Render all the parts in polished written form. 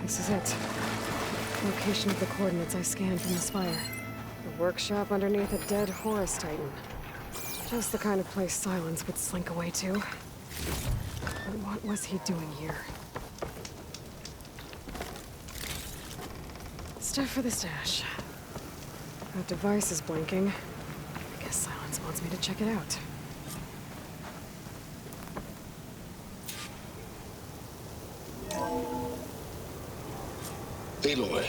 This is it. Location of the coordinates I scanned from this fire. The workshop underneath a dead Horus Titan. Just the kind of place Silence would slink away to. But what was he doing here? Stuff for the stash. That device is blinking. I guess Silence wants me to check it out. Aloy,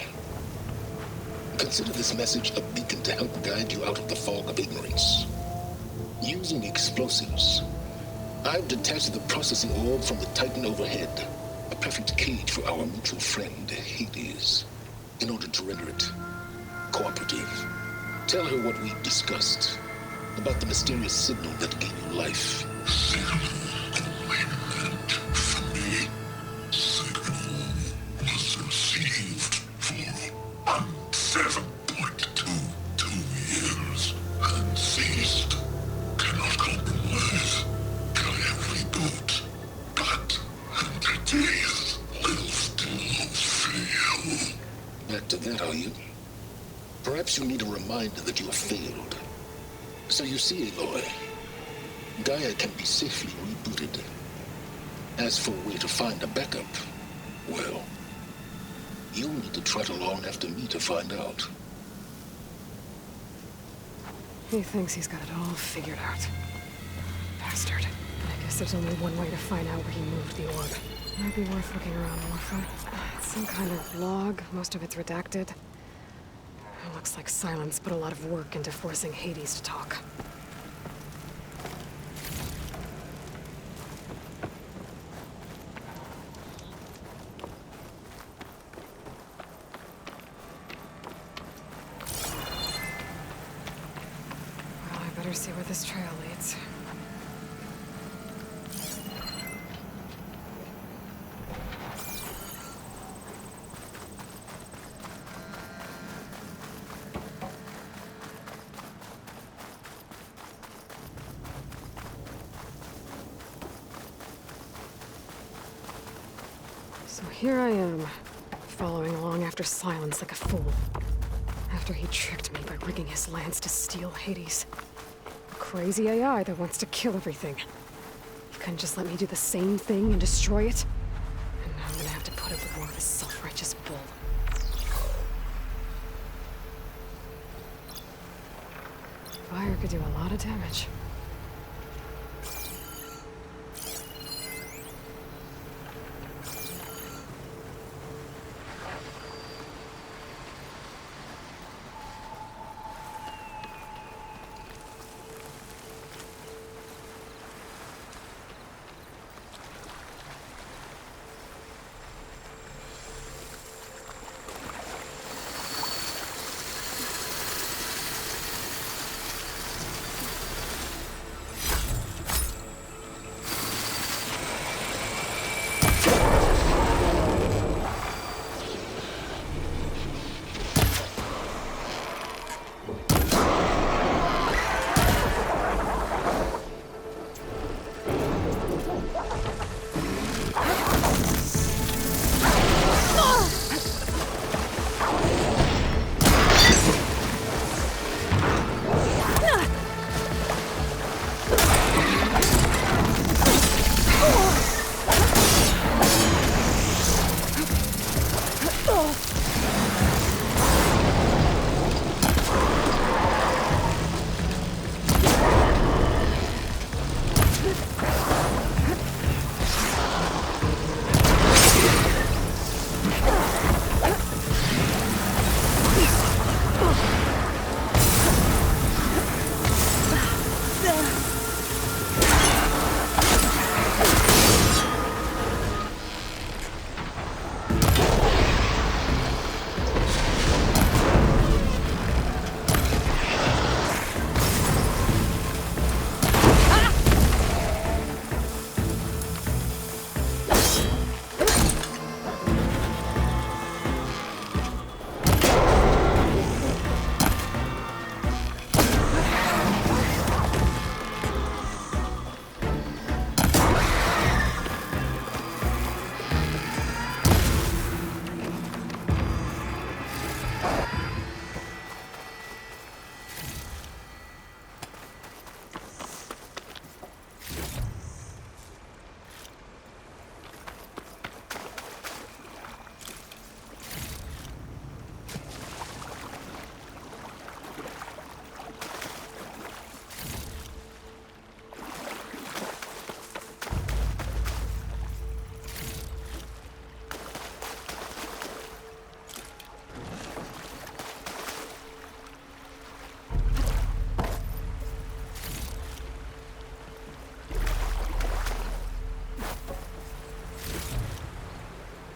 consider this message a beacon to help guide you out of the fog of ignorance. Using explosives, I've detached the processing orb from the Titan overhead, a perfect cage for our mutual friend, Hades, in order to render it cooperative. Tell her what we've discussed about the mysterious signal that gave you life. Perhaps you need a reminder that you have failed. So you see, Aloy, Gaia can be safely rebooted. As for a way to find a backup, well, you'll need to trot along after me to find out. He thinks he's got it all figured out. Bastard. I guess there's only one way to find out where he moved the orb. Might be worth looking around more for. It's some kind of log. Most of it's redacted. It looks like Silence put a lot of work into forcing Hades to talk. Well, I better see where this trail leads. So here I am, following along after Silence like a fool. After he tricked me by rigging his lance to steal Hades. A crazy AI that wants to kill everything. He couldn't just let me do the same thing and destroy it? And now I'm gonna have to put up with more of his self-righteous bull. Fire could do a lot of damage.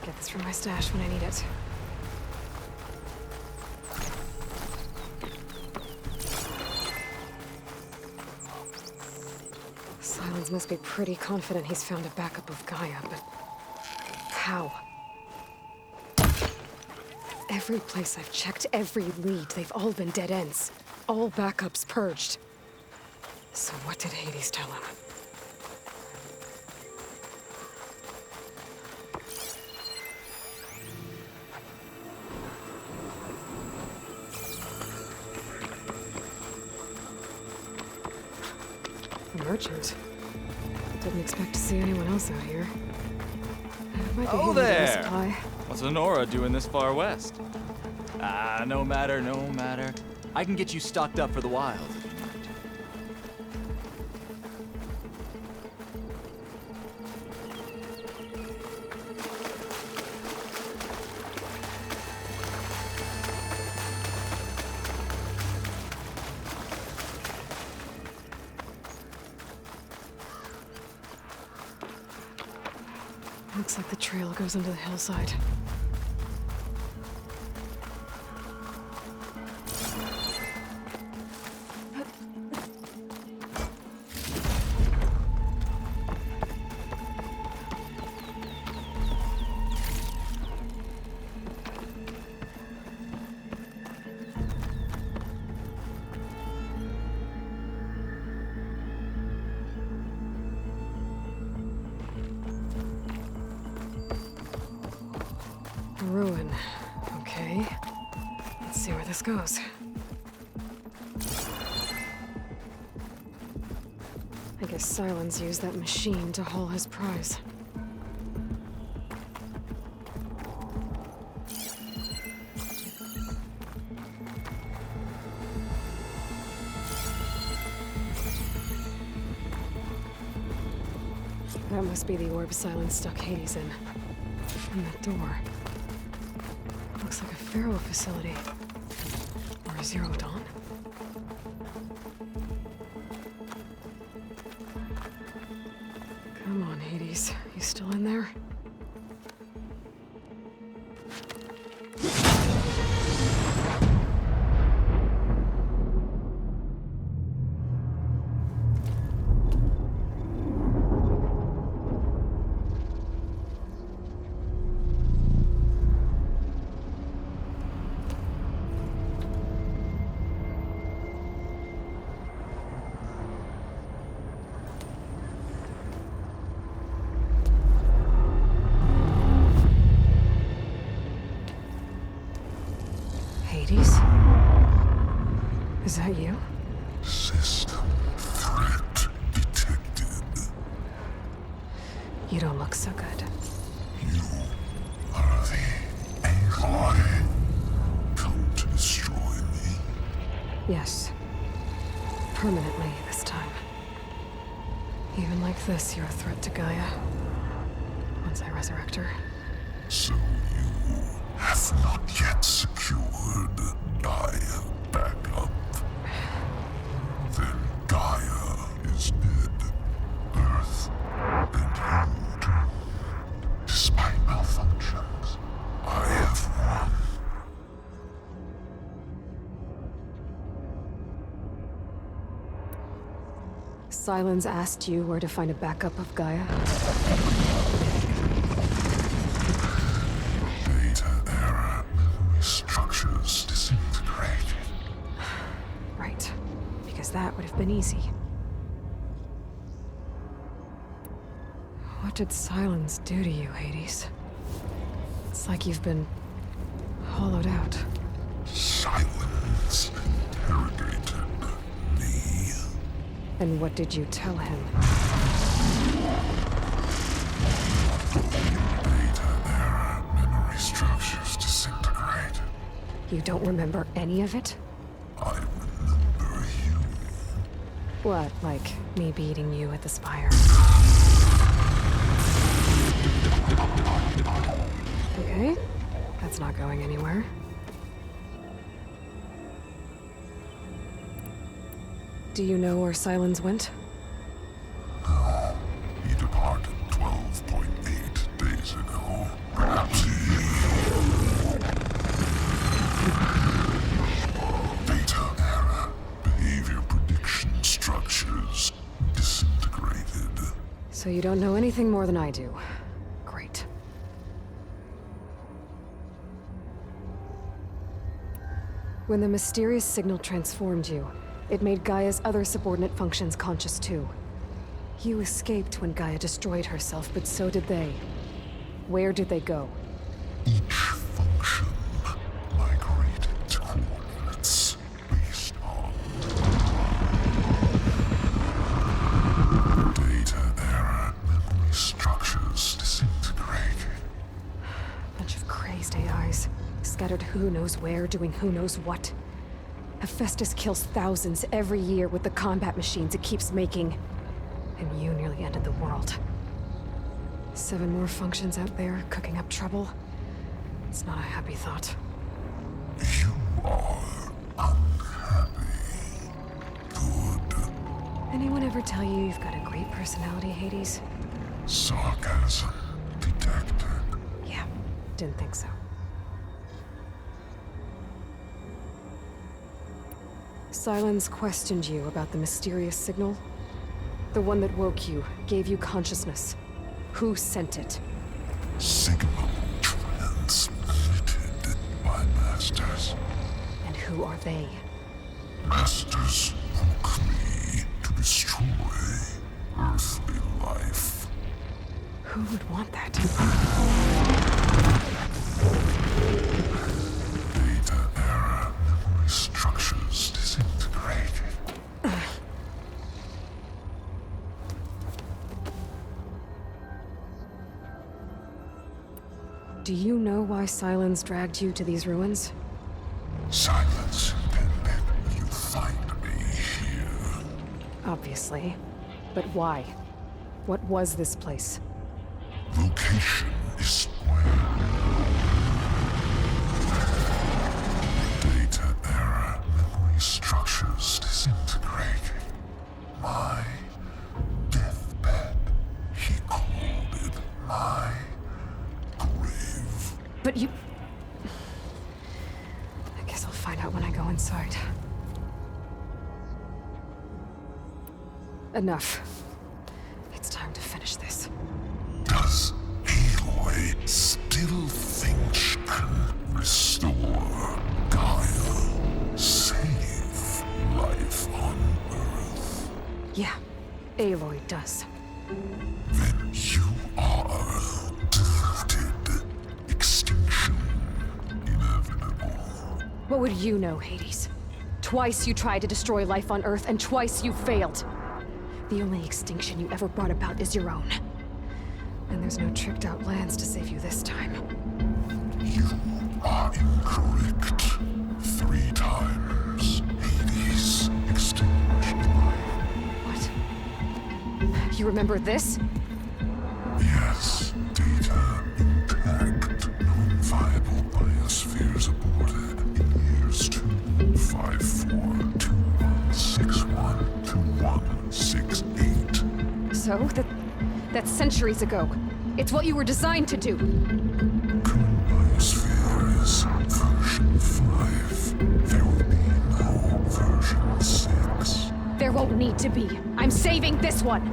Get this from my stash when I need it. Silence must be pretty confident he's found a backup of Gaia, but how? Every place I've checked, every lead, they've all been dead ends. All backups purged. So what did Hades tell him? A merchant. Didn't expect to see anyone else out here. Might be Oh handy to there! supply. What's Honora doing this far west? Ah, no matter, no matter. I can get you stocked up for the wild. Looks like the trail goes into the hillside. A ruin. Okay. Let's see where this goes. I guess Silence used that machine to haul his prize. That must be the orb Silence stuck Hades in. And that door. Looks like a Pharaoh facility. Or a Zero Dawn. Come on, Hades. You still in there? Hades? Is that you? System threat detected. You don't look so good. You are the AI come to destroy me. Yes. Permanently this time. Even like this, you're a threat to Gaia. Once I resurrect her. So you have not yet secured Gaia backup. Then Gaia is dead. Earth and you too. Despite malfunctions, I have won. Silence asked you where to find a backup of Gaia? Data error, memory structures disintegrated. Right. Because that would have been easy. What did Silence do to you, Hades? It's like you've been hollowed out. Silence interrogated me. And what did you tell him? Data error, memory structures disintegrated. You don't remember any of it? I remember you. What, like me beating you at the spire? Okay, that's not going anywhere. Do you know where Silence went? No, he departed 12.8 days ago. Perhaps So you don't know anything more than I do. Great. When the mysterious signal transformed you, it made Gaia's other subordinate functions conscious too. You escaped when Gaia destroyed herself, but so did they. Where did they go? Each function migrated to coordinates based on data error, memory structures disintegrated. Bunch of crazed AIs, scattered who knows where, doing who knows what. Hephaestus kills thousands every year with the combat machines it keeps making. And you nearly ended the world. 7 more functions out there, cooking up trouble. It's not a happy thought. You are unhappy. Good. Anyone ever tell you you've got a great personality, Hades? Sarcasm detected. Yeah, didn't think so. Silence questioned you about the mysterious signal. The one that woke you, gave you consciousness. Who sent it? Signal transmitted by masters. And who are they? Masters woke me to destroy earthly life. Who would want that? Data error, memory structures disintegrated. Do you know why Silence dragged you to these ruins? Silence intended you find me here. Obviously. But why? What was this place? Location is square. Data error, memory structures disintegrated. My deathbed, he called it my grave. But you... I guess I'll find out when I go inside. Enough. It's time to finish this. Does Aloy still think she can restore Gaia? Save life on Earth? Yeah, Aloy does. Then you are deluded. Extinction inevitable. What would you know, Hades? Twice you tried to destroy life on Earth, and twice you failed. The only extinction you ever brought about is your own. And there's no tricked-out lands to save you this time. You are incorrect. 3 times. Hades extinguished life. What? You remember this? Yes, data intact. Non-viable biospheres aborted in years 254, 2161, 2168. So, that's centuries ago. It's what you were designed to do. Current biosphere is version 5. There will be no version 6. There won't need to be. I'm saving this one.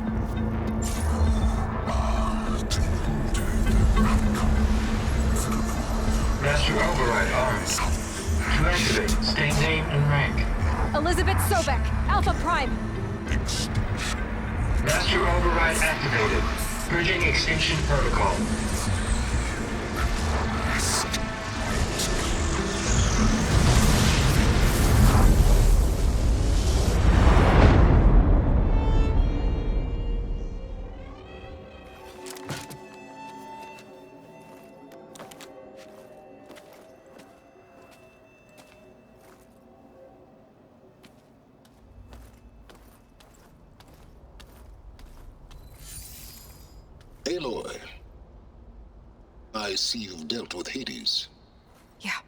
Master override armed. To activate, state name and rank. Elizabeth Sobek, Alpha Prime. Extinction. Master override activated. Purging extinction protocol. Aloy, I see you've dealt with Hades. Yeah.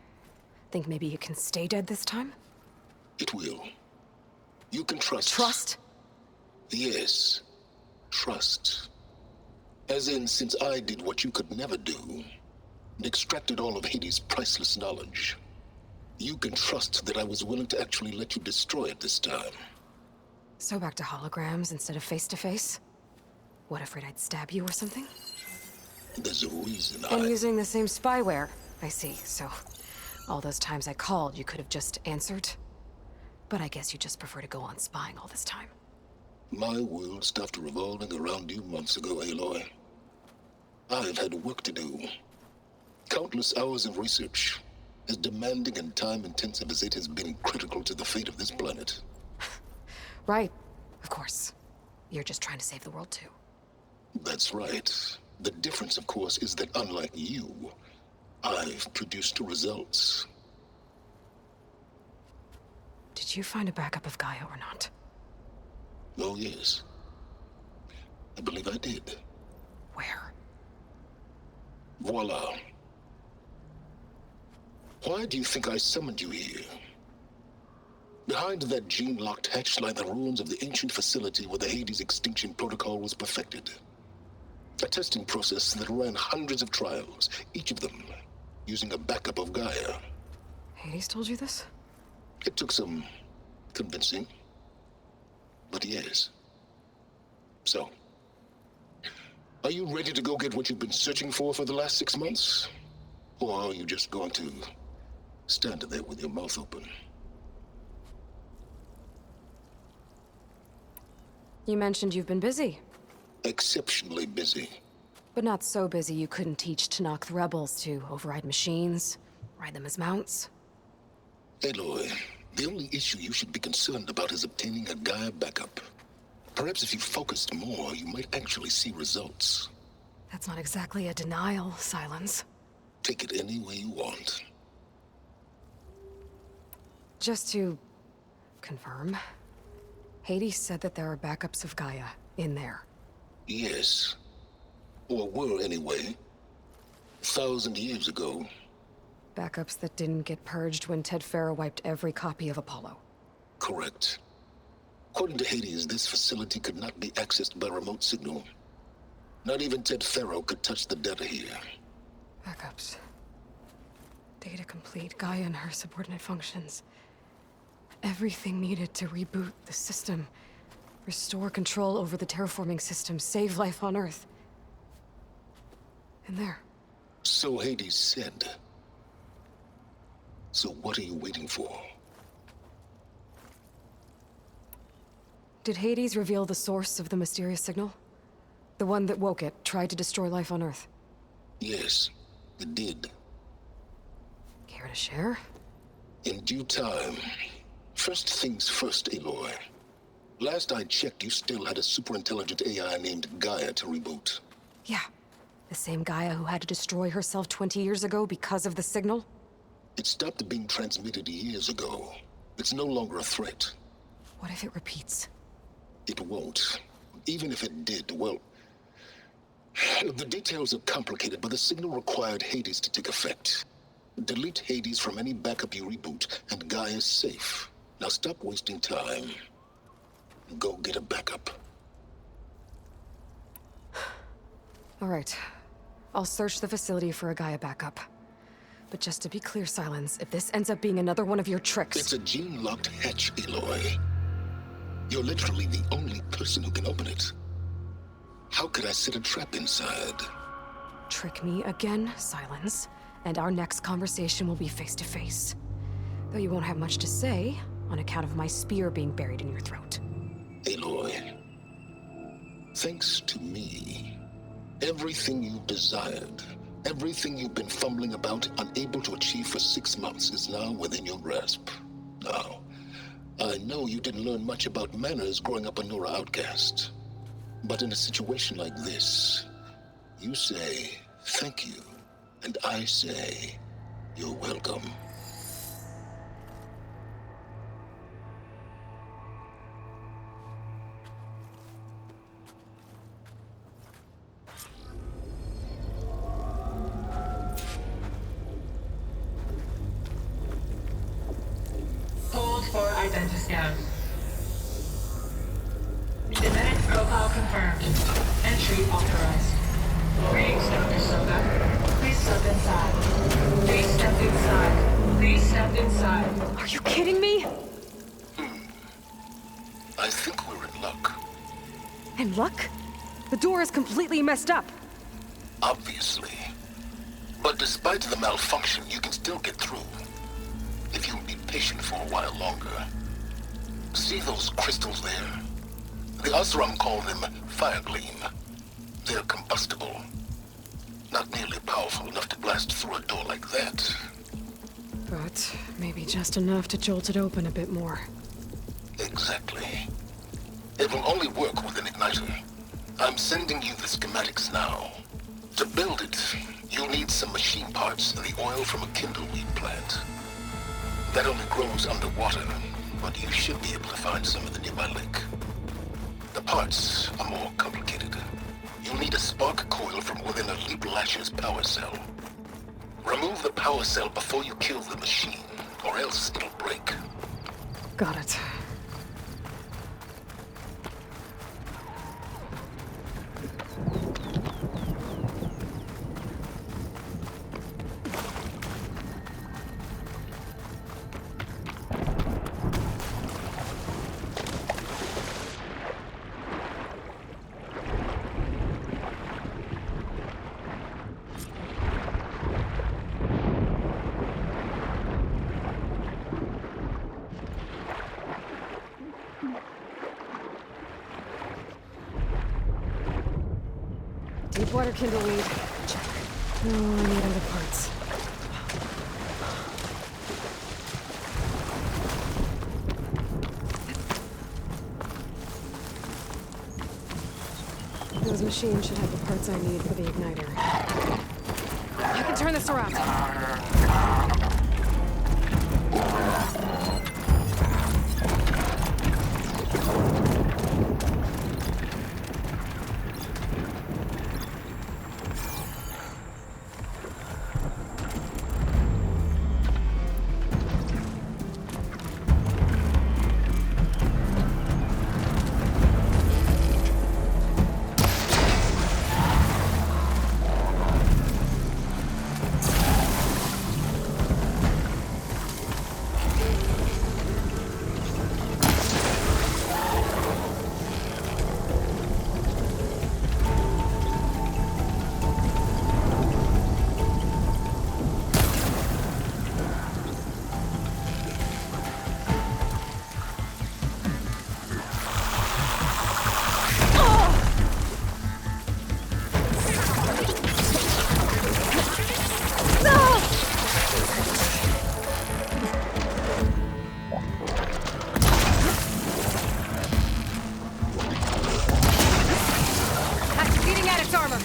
Think maybe you can stay dead this time? It will. You can trust. Trust? Yes. Trust. As in, since I did what you could never do, and extracted all of Hades' priceless knowledge, you can trust that I was willing to actually let you destroy it this time. So back to holograms instead of face-to-face? What, afraid I'd stab you or something? There's a reason And using the same spyware. I see, so all those times I called, you could have just answered. But I guess you just prefer to go on spying all this time. My world stopped revolving around you months ago, Aloy. I've had work to do. Countless hours of research, as demanding and time-intensive as it has been critical to the fate of this planet. Right, of course. You're just trying to save the world too. That's right. The difference, of course, is that unlike you, I've produced results. Did you find a backup of Gaia or not? Oh, yes. I believe I did. Where? Voila. Why do you think I summoned you here? Behind that gene-locked hatch lie the ruins of the ancient facility where the Hades extinction protocol was perfected. A testing process that ran hundreds of trials, each of them using a backup of Gaia. Hades told you this? It took some convincing, but yes. So, are you ready to go get what you've been searching for the last 6 months? Or are you just going to stand there with your mouth open? You mentioned you've been busy. Exceptionally busy. But not so busy you couldn't teach Tanakh the rebels to override machines, ride them as mounts. Aloy, the only issue you should be concerned about is obtaining a Gaia backup. Perhaps if you focused more, you might actually see results. That's not exactly a denial, Silence. Take it any way you want. Just to confirm, Hades said that there are backups of Gaia in there. Yes. Or were anyway. 1,000 years ago. Backups that didn't get purged when Ted Farrow wiped every copy of Apollo. Correct. According to Hades, this facility could not be accessed by remote signal. Not even Ted Farrow could touch the data here. Backups. Data complete, Gaia and her subordinate functions. Everything needed to reboot the system. Restore control over the terraforming system, save life on Earth. And there. So Hades said. So what are you waiting for? Did Hades reveal the source of the mysterious signal? The one that woke it, tried to destroy life on Earth? Yes, it did. Care to share? In due time. First things first, Aloy. Last I checked, you still had a superintelligent AI named Gaia to reboot. Yeah. The same Gaia who had to destroy herself 20 years ago because of the signal? It stopped being transmitted years ago. It's no longer a threat. What if it repeats? It won't. Even if it did, well... The details are complicated, but the signal required Hades to take effect. Delete Hades from any backup you reboot, and Gaia's safe. Now stop wasting time. Go get a backup. All right. I'll search the facility for a Gaia backup. But just to be clear, Silence, if this ends up being another one of your tricks... It's a gene-locked hatch, Aloy. You're literally the only person who can open it. How could I set a trap inside? Trick me again, Silence, and our next conversation will be face-to-face. Though you won't have much to say, on account of my spear being buried in your throat. Aloy, thanks to me, everything you desired, everything you've been fumbling about, unable to achieve for 6 months, is now within your grasp. Now, I know you didn't learn much about manners growing up a Nora outcast. But in a situation like this, you say, thank you, and I say, you're welcome. Hold for identiscan. Genetic profile confirmed. Entry authorized. Greetings, Dr. Soka. Please step inside. Please step inside. Please step inside. Are you kidding me? I think we're in luck. And luck? The door is completely messed up. Obviously. But despite the malfunction, you can still get through. If you'll be patient for a while longer. See those crystals there? The Osram call them firegleam. They're combustible. Not nearly powerful enough to blast through a door like that. But maybe just enough to jolt it open a bit more. Exactly. It will only work with an igniter. I'm sending you the schematics now. To build it, you'll need some machine parts and the oil from a kindleweed plant. That only grows underwater, but you should be able to find some in the nearby lake. The parts are more complicated. You'll need a spark coil from within a Leap Lasher's power cell. Remove the power cell before you kill the machine, or else it'll break. Got it. Deepwater kindleweed. Check. Oh, I need other parts. Those machines should have the parts I need for the igniter. I can turn this around. Activating addict's armor.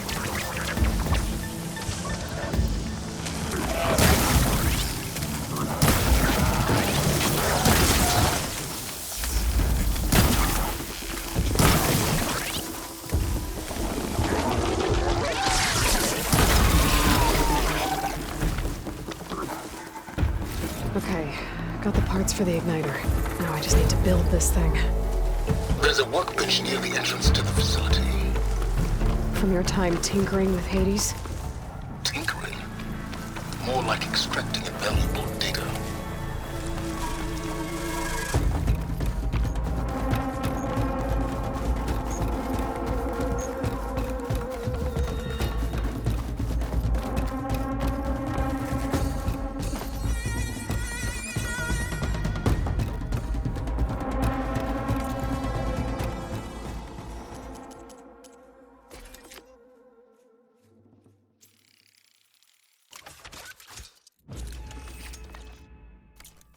Okay, got the parts for the igniter. Now I just need to build this thing. There's a workbench near the entrance to the facility. From your time tinkering with Hades? Tinkering? More like extracting invaluable data.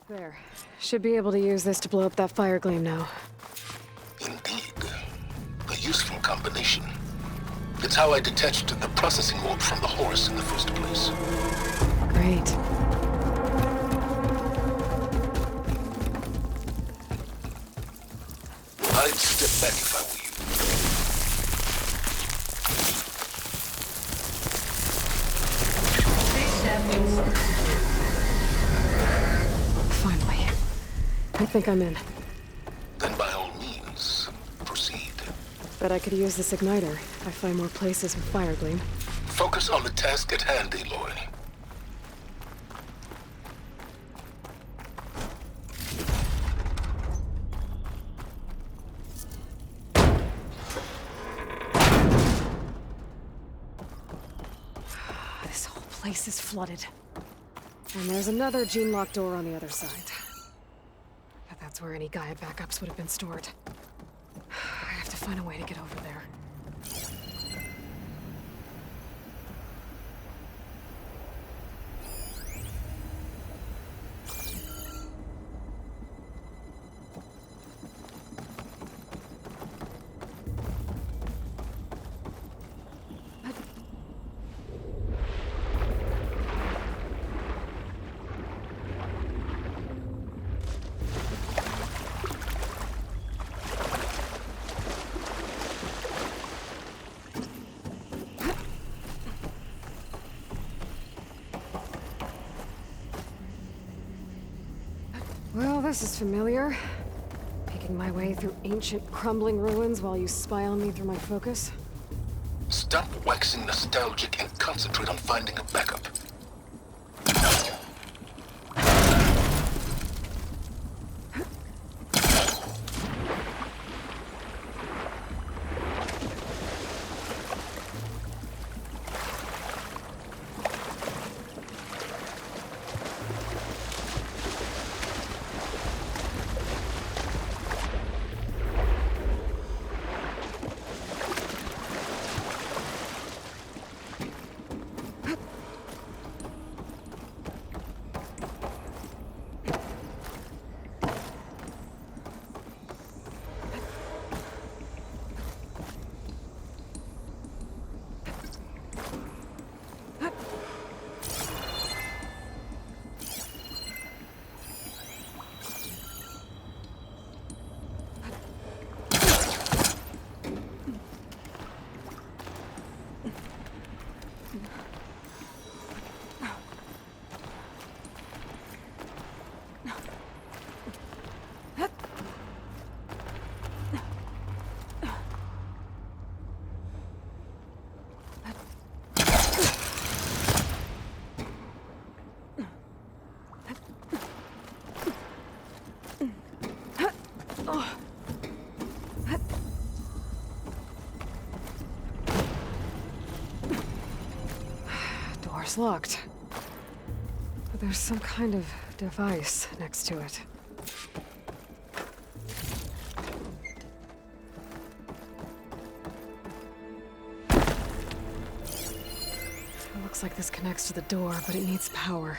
There. Should be able to use this to blow up that fire gleam now. Indeed. A useful combination. It's how I detached the processing orb from the Horus in the first place. Great. I'd step back if I were you. Please stand inside. Finally. I think I'm in. Then by all means, proceed. Bet I could use this igniter if I find more places with fire gleam. Focus on the task at hand, Aloy. place is flooded. And there's another gene-locked door on the other side. But that's where any Gaia backups would have been stored. I have to find a way to get over there. Well, this is familiar. Making my way through ancient, crumbling ruins while you spy on me through my focus. Stop waxing nostalgic and concentrate on finding a backup. Door's locked. But there's some kind of device next to it. It looks like this connects to the door, but it needs power.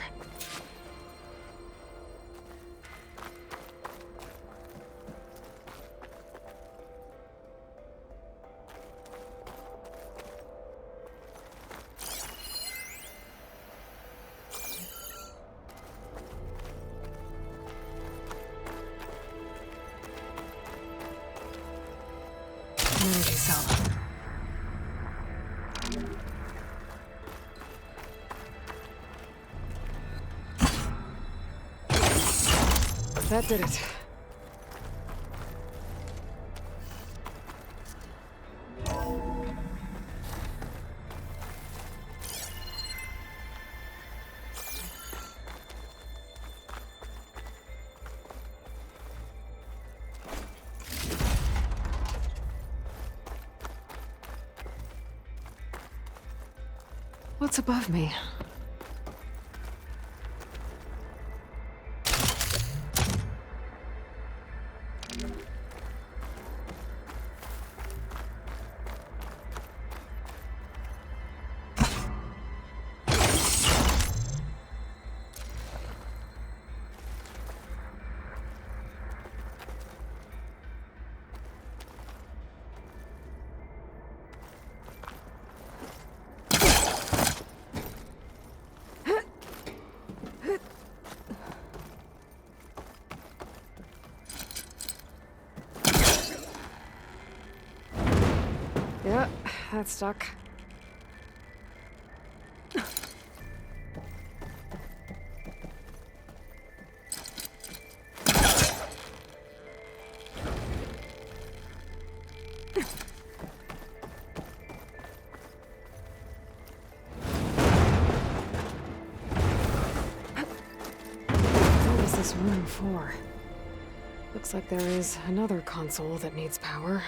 Energy cell. That did it. What's above me? Yep, that's stuck. What is this room for? Looks like there is another console that needs power.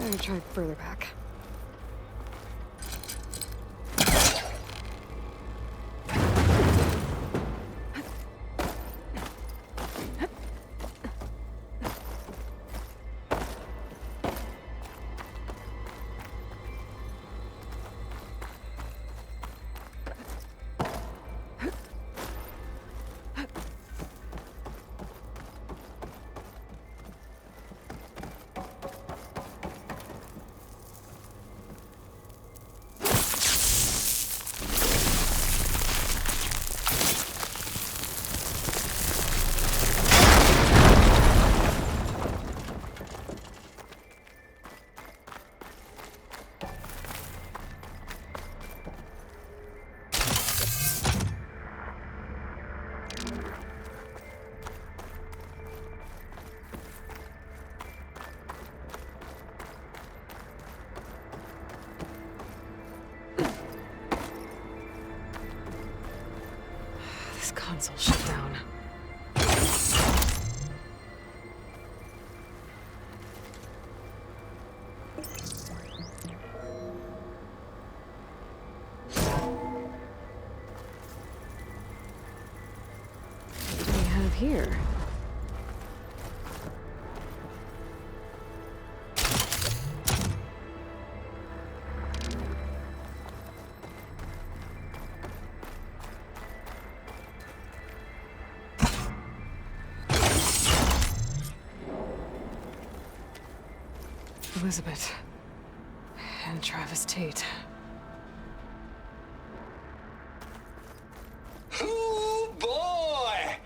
Better try further back. This console shut down. What do we have here? Elizabeth. And Travis Tate. Ooh, boy!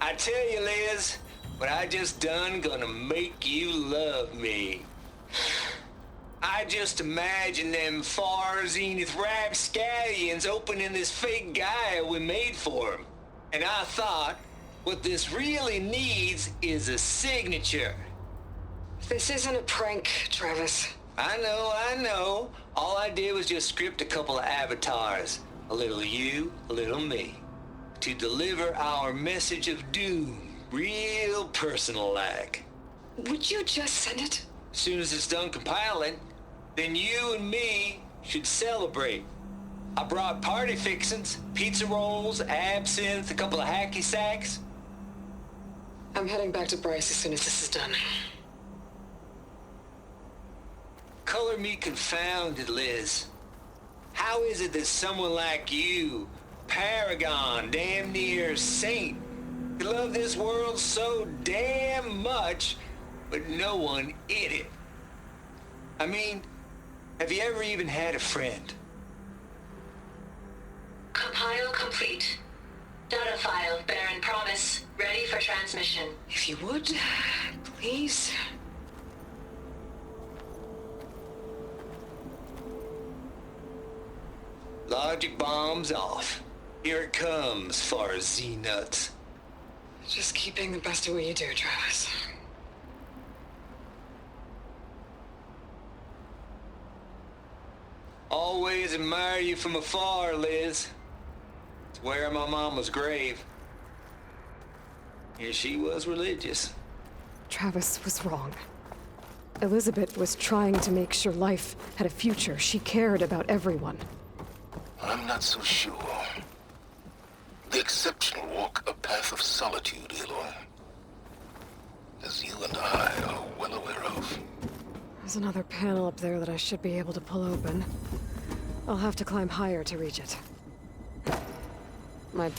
I tell you, Liz, what I just done gonna make you love me. I just imagine them far zenith rapscallions opening this fake guy we made for him. And I thought, what this really needs is a signature. This isn't a prank, Travis. I know. All I did was just script a couple of avatars. A little you, a little me. To deliver our message of doom, real personal-like. Would you just send it? As soon as it's done compiling, then you and me should celebrate. I brought party fixins, pizza rolls, absinthe, a couple of hacky sacks. I'm heading back to Bryce as soon as this is done. Color me confounded, Liz. How is it that someone like you, paragon, damn near saint, could love this world so damn much, but no one in it? I mean, have you ever even had a friend? Compile complete. Data file, Baron Promise, ready for transmission. If you would, please. Logic bombs off. Here it comes, far Z-nuts. Just keep being the best at what you do, Travis. Always admire you from afar, Liz. It's where my mama's grave. Here she was religious. Travis was wrong. Elizabeth was trying to make sure life had a future. She cared about everyone. I'm not so sure. The exceptional walk a path of solitude, Aloy. As you and I are well aware of. There's another panel up there that I should be able to pull open. I'll have to climb higher to reach it. My